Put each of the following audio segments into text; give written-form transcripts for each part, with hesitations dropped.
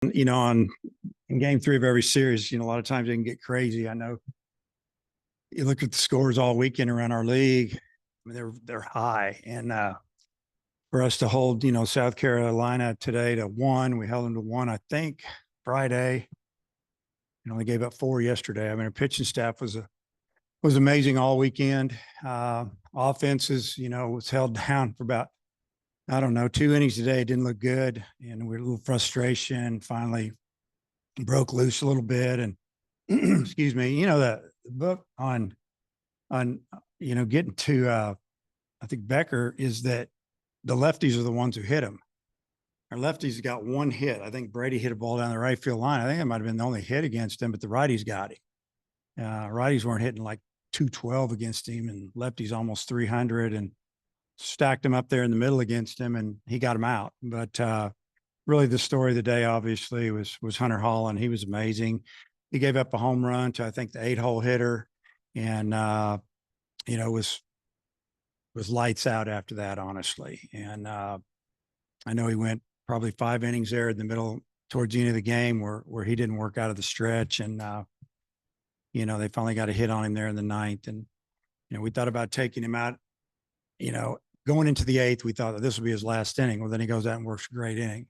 In game 3 of every series, a lot of times they can get crazy. I know you look at the scores all weekend around our league. I mean, they're high, and for us to hold, South Carolina today to 1, we held them to 1. I think Friday, only gave up 4 yesterday. I mean, our pitching staff was amazing all weekend. Offenses, was held down for about, I don't know, 2 innings today. It didn't look good, and we had a little frustration. Finally broke loose a little bit, and excuse me, the book on getting to I think Becker is that the lefties are the ones who hit him. Our lefties got 1 hit. I think Brady hit a ball down the right field line. I think it might have been the only hit against him, but the righties got him. Righties weren't hitting like 212 against him, and lefties almost 300, and stacked him up there in the middle against him, and he got him out. But really, the story of the day obviously was Hunter Holland. He was amazing. He gave up a home run to, I think, the 8-hole hitter, and was lights out after that, honestly. And I know he went probably 5 innings there in the middle towards the end of the game where he didn't work out of the stretch, and they finally got a hit on him there in the 9th, and we thought about taking him out. Going into the 8th, we thought that this would be his last inning. Well, then he goes out and works a great inning.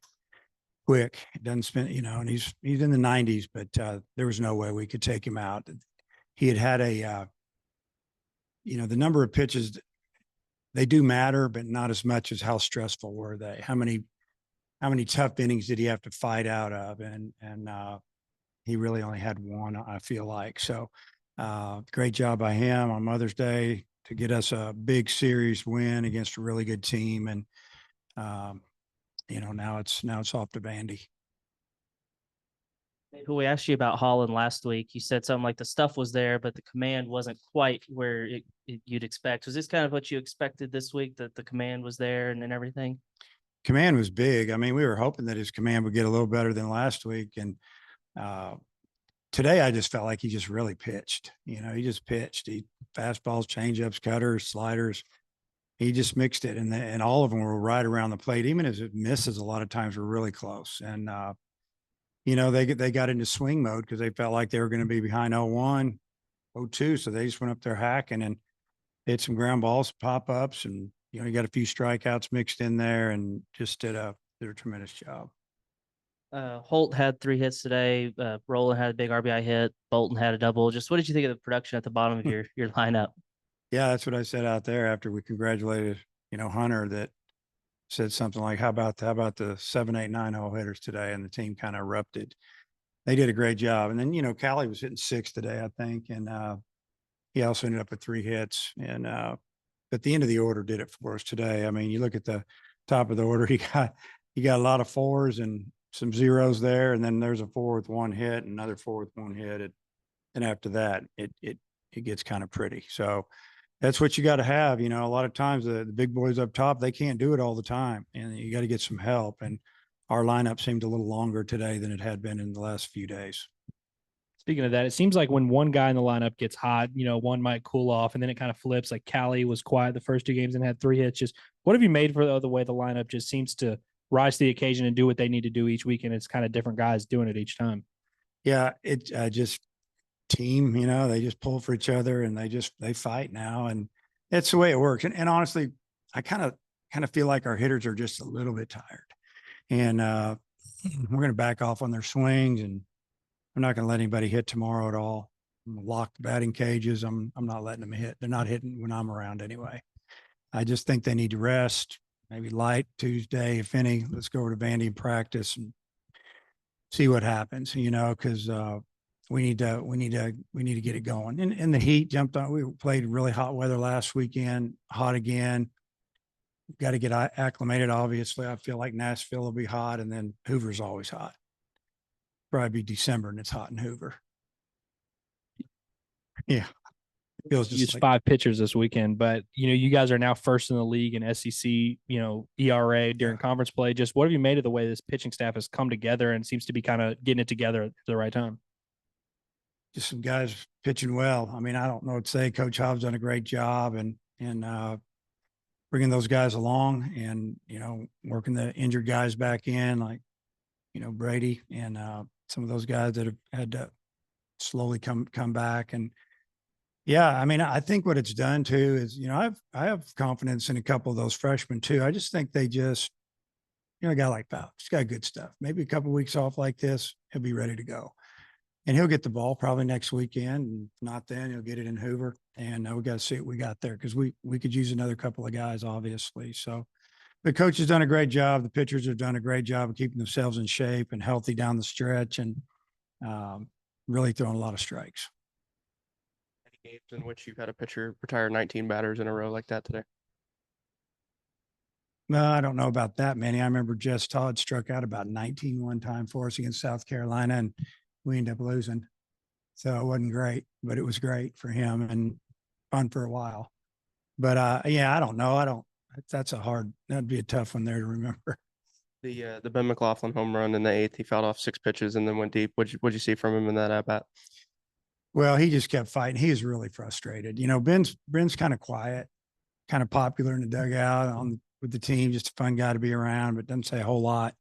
Quick, it doesn't spend, and he's in the 90s, but there was no way we could take him out. He had a, the number of pitches, they do matter, but not as much as how stressful were they. How many tough innings did he have to fight out of? And he really only had 1, I feel like. So great job by him on Mother's Day to get us a big series win against a really good team. And, now it's off to Vandy. Who we asked you about Holland last week, you said something like the stuff was there, but the command wasn't quite where you'd expect. Was this kind of what you expected this week, that the command was there and everything? Command was big. I mean, we were hoping that his command would get a little better than last week. And today I just felt like he just really pitched. He just pitched. He fastballs, changeups, cutters, sliders. He just mixed it, and all of them were right around the plate. Even as it misses, a lot of times were really close. And they got into swing mode because they felt like they were going to be behind 0-1, 0-2, so they just went up there hacking and hit some ground balls, pop ups, and you got a few strikeouts mixed in there, and just did a tremendous job. Holt had 3 hits today. Roland had a big RBI hit. Bolton had a double. Just what did you think of the production at the bottom of your lineup? Yeah, that's what I said out there after we congratulated, Hunter, that said something like, how about the 7, 8, 9-hole hitters today? And the team kind of erupted. They did a great job. And then, Callie was hitting 6 today, I think. And he also ended up with 3 hits. And at the end of the order did it for us today. I mean, you look at the top of the order, he got a lot of 4s and some 0s there. And then there's a 4 with 1 hit, another 4 with 1 hit. And after that, it gets kind of pretty. So that's what you got to have. A lot of times the big boys up top, they can't do it all the time, and you got to get some help. And our lineup seemed a little longer today than it had been in the last few days. Speaking of that, it seems like when one guy in the lineup gets hot, one might cool off, and then it kind of flips. Like Callie was quiet the first 2 games and had 3 hits. Just what have you made for the way the lineup just seems to rise to the occasion and do what they need to do each week, and it's kind of different guys doing it each time? Yeah, it just team, they just pull for each other, and they fight now, and that's the way it works. And honestly, I kind of feel like our hitters are just a little bit tired, and we're going to back off on their swings, and I'm not going to let anybody hit tomorrow at all. I'm going to lock the batting cages. I'm not letting them hit. They're not hitting when I'm around anyway. I just think they need to rest, maybe light Tuesday, if any. Let's go over to Vandy and practice and see what happens, because we need to get it going. And the heat jumped on. We played really hot weather last weekend, hot again. We've got to get acclimated. Obviously, I feel like Nashville will be hot, and then Hoover's always hot. Probably be December and it's hot in Hoover. Yeah. It feels just like 5 pitchers this weekend, but you guys are now first in the league in SEC, ERA during conference play. Just what have you made of the way this pitching staff has come together and seems to be kind of getting it together at the right time? Just some guys pitching well. I mean, I don't know what to say. Coach Hobbs done a great job and bringing those guys along, and working the injured guys back in. Like, Brady and some of those guys that have had to slowly come back. And yeah, I mean, I think what it's done too is, I have confidence in a couple of those freshmen too. I just think they just, a guy like Powell, just got good stuff. Maybe a couple of weeks off like this, he'll be ready to go. And he'll get the ball probably next weekend. And if not then, he'll get it in Hoover. And we got to see what we got there because we could use another couple of guys, obviously. So the coach has done a great job. The pitchers have done a great job of keeping themselves in shape and healthy down the stretch and really throwing a lot of strikes. Any games in which you've had a pitcher retire 19 batters in a row like that today? No, I don't know about that many. I remember Jess Todd struck out about 19 one time for us against South Carolina, and we ended up losing. So it wasn't great, but it was great for him and fun for a while. But yeah, I don't know. That'd be a tough one there to remember. The Ben McLaughlin home run in the 8th, he fouled off 6 pitches and then went deep. What'd you see from him in that at bat? Well, he just kept fighting. He was really frustrated. Ben's kind of quiet, kind of popular in the dugout with the team, just a fun guy to be around, but doesn't say a whole lot.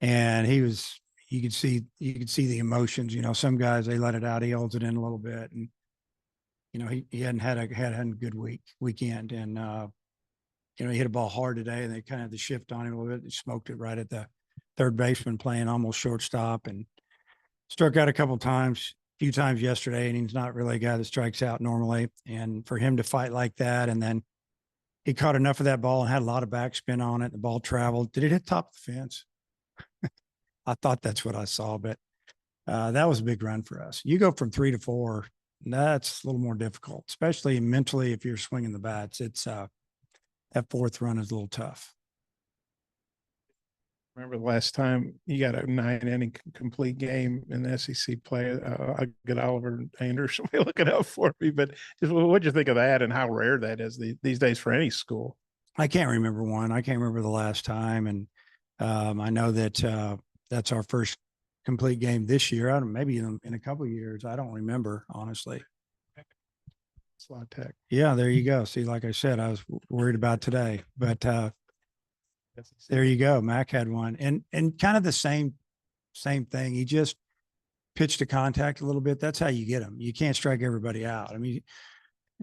And you could see the emotions. Some guys, they let it out. He holds it in a little bit, and he hadn't had a good weekend, and he hit a ball hard today, and they kind of had the shift on him a little bit. He smoked it right at the third baseman playing almost shortstop, and struck out a few times yesterday, and he's not really a guy that strikes out normally. And for him to fight like that, and then he caught enough of that ball and had a lot of backspin on it. The ball traveled. Did it hit top of the fence? I thought that's what I saw, but that was a big run for us. You go from 3 to 4, that's a little more difficult, especially mentally if you're swinging the bats. It's that 4th run is a little tough. Remember the last time you got a 9-inning complete game in the SEC play? I get Oliver Anderson looking out for me, but just what'd you think of that and how rare that is these days for any school? I can't remember one. I can't remember the last time. And I know that that's our first complete game this year. Maybe in a couple of years. I don't remember, honestly. Slot Tech. Yeah, there you go. See, like I said, I was worried about today, but there you go. Mac had one, and kind of the same thing. He just pitched to contact a little bit. That's how you get him. You can't strike everybody out. I mean,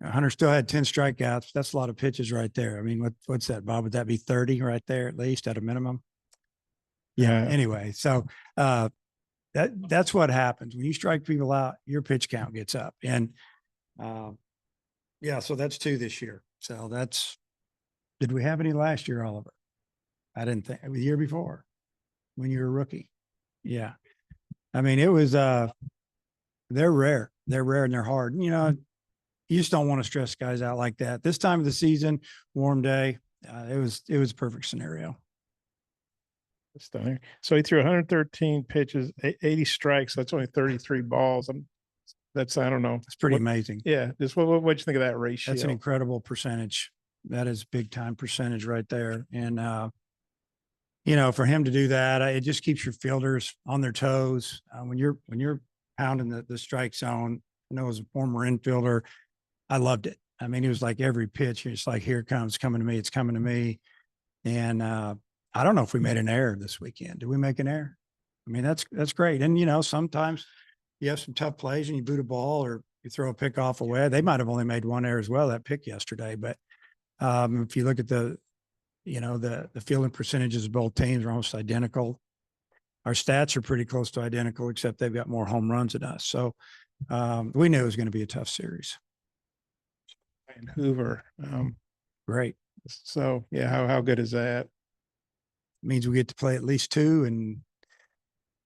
Hunter still had 10 strikeouts. That's a lot of pitches right there. I mean, what's that, Bob? Would that be 30 right there at least at a minimum? Yeah. Anyway, so that's what happens when you strike people out. Your pitch count gets up, and yeah. So that's 2 this year. So did we have any last year, Oliver? I didn't think the year before when you were a rookie. Yeah. I mean, it was, they're rare. They're rare and they're hard. You just don't want to stress guys out like that. This time of the season, warm day, it was a perfect scenario. Stunning. So he threw 113 pitches, 80 strikes. That's only 33 balls. I don't know. It's pretty amazing. Yeah. Just what'd you think of that ratio? That's an incredible percentage. That is big time percentage right there. And, for him to do that, it just keeps your fielders on their toes. When you're pounding the strike zone, I know as a former infielder, I loved it. I mean, it was like every pitch, it's like, here it comes, coming to me. It's coming to me. And I don't know if we made an error this weekend. Did we make an error? I mean, that's great. And, sometimes you have some tough plays and you boot a ball or you throw a pick off away. They might have only made one error as well, that pick yesterday. But if you look at the fielding percentages of both teams are almost identical. Our stats are pretty close to identical, except they've got more home runs than us. So we knew it was going to be a tough series. And Hoover. Great. So yeah, how good is that? Means we get to play at least 2 and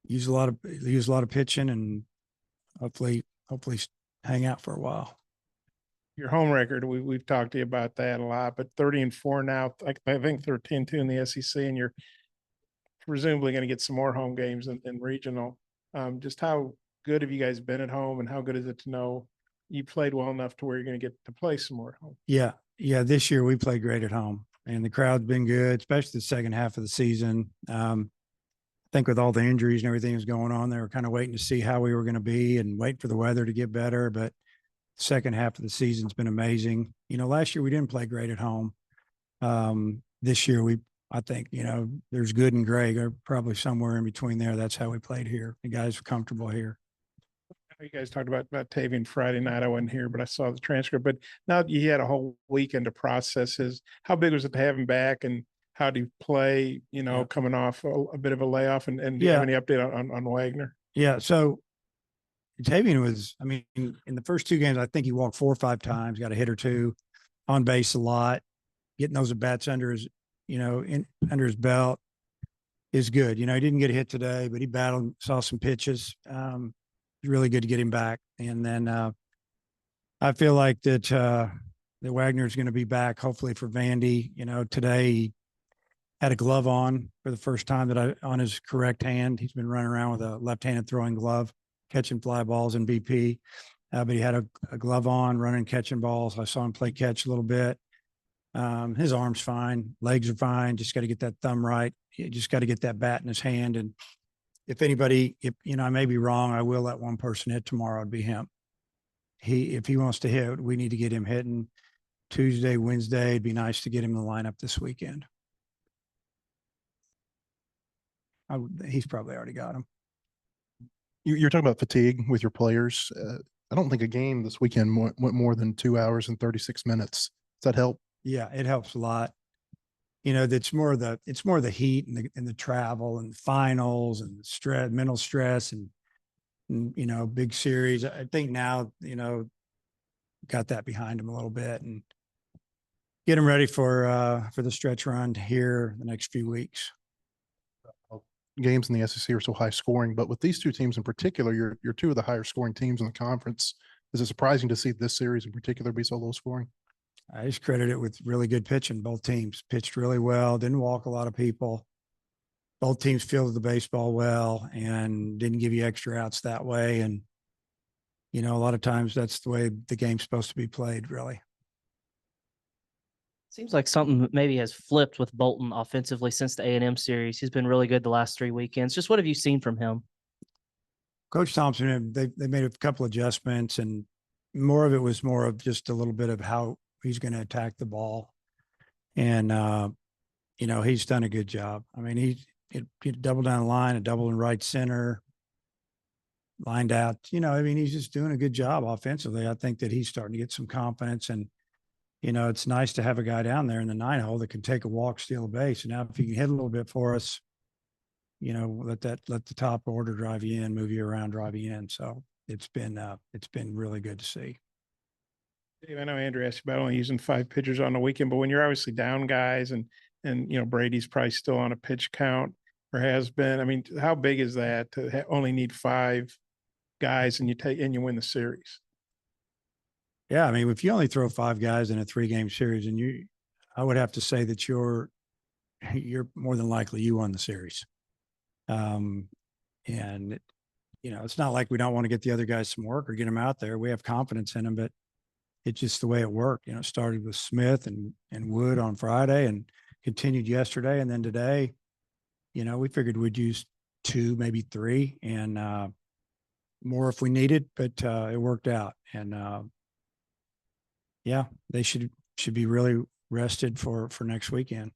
use a lot of pitching and hopefully hang out for a while. Your home record, we've talked to you about that a lot, but 30-4 now. I think 13-2 in the SEC, and you're presumably going to get some more home games in regional. Just how good have you guys been at home, and how good is it to know you played well enough to where you're going to get to play some more at home? Yeah. This year we played great at home, and the crowd's been good, especially the second half of the season. I think with all the injuries and everything that's going on, they were kind of waiting to see how we were going to be and wait for the weather to get better. But the second half of the season's been amazing. Last year we didn't play great at home. This year we I think, there's good and great, or probably somewhere in between there. That's how we played here. The guys are comfortable here. You guys talked about Tavian Friday night. I wasn't here, but I saw the transcript. But now that you had a whole weekend to process his, how big was it to have him back, and how do you play, Yeah. coming off a bit of a layoff, and do you have any update on Wagner? Yeah. So Tavian was, in the first 2 games, I think he walked 4 or 5 times, got a hit or 2, on base a lot, getting those at bats under his, under his belt is good. He didn't get a hit today, but he battled, saw some pitches. Really good to get him back. And then I feel like that Wagner's going to be back hopefully for Vandy. Today he had a glove on for the first time on his correct hand. He's been running around with a left-handed throwing glove, catching fly balls in BP. But he had a glove on, running, catching balls. I saw him play catch a little bit. His arm's fine, legs are fine. Just got to get that thumb right. You just got to get that bat in his hand. And if anybody, I may be wrong, I will let one person hit tomorrow. It'd be him. If he wants to hit, we need to get him hitting Tuesday, Wednesday. It'd be nice to get him in the lineup this weekend. He's probably already got him. You're talking about fatigue with your players. I don't think a game this weekend went more than 2 hours and 36 minutes. Does that help? Yeah, it helps a lot. It's more of the heat and the travel and the finals and the stress, mental stress and big series. I think now, got that behind him a little bit and get him ready for the stretch run here the next few weeks. Games in the SEC are so high scoring, but with these 2 teams in particular, you're 2 of the higher scoring teams in the conference. Is it surprising to see this series in particular be so low scoring? I just credit it with really good pitching. Both teams pitched really well, didn't walk a lot of people. Both teams fielded the baseball well and didn't give you extra outs that way. And, a lot of times that's the way the game's supposed to be played, really. Seems like something maybe has flipped with Bolton offensively since the A&M series. He's been really good the last 3 weekends. Just what have you seen from him? Coach Thompson, they made a couple adjustments, and more of it was more of just a little bit of how he's going to attack the ball. And, he's done a good job. He doubled down the line, a double in right center, lined out, he's just doing a good job offensively. I think that he's starting to get some confidence, and, it's nice to have a guy down there in the 9 hole that can take a walk, steal a base. And now if he can hit a little bit for us, let the top order drive you in, move you around, drive you in. So it's been really good to see. Dave, I know Andrew asked you about only using 5 pitchers on the weekend, but when you're obviously down guys and Brady's probably still on a pitch count or has been, how big is that to only need 5 guys and you win the series? Yeah. If you only throw 5 guys in a 3-game series, and I would have to say that you're more than likely you won the series. And it's not like we don't want to get the other guys some work or get them out there. We have confidence in them, but it's just the way it worked. It started with Smith and Wood on Friday and continued yesterday. And then today, we figured we'd use 2, maybe 3, and more if we needed, but it worked out. And they should be really rested for next weekend.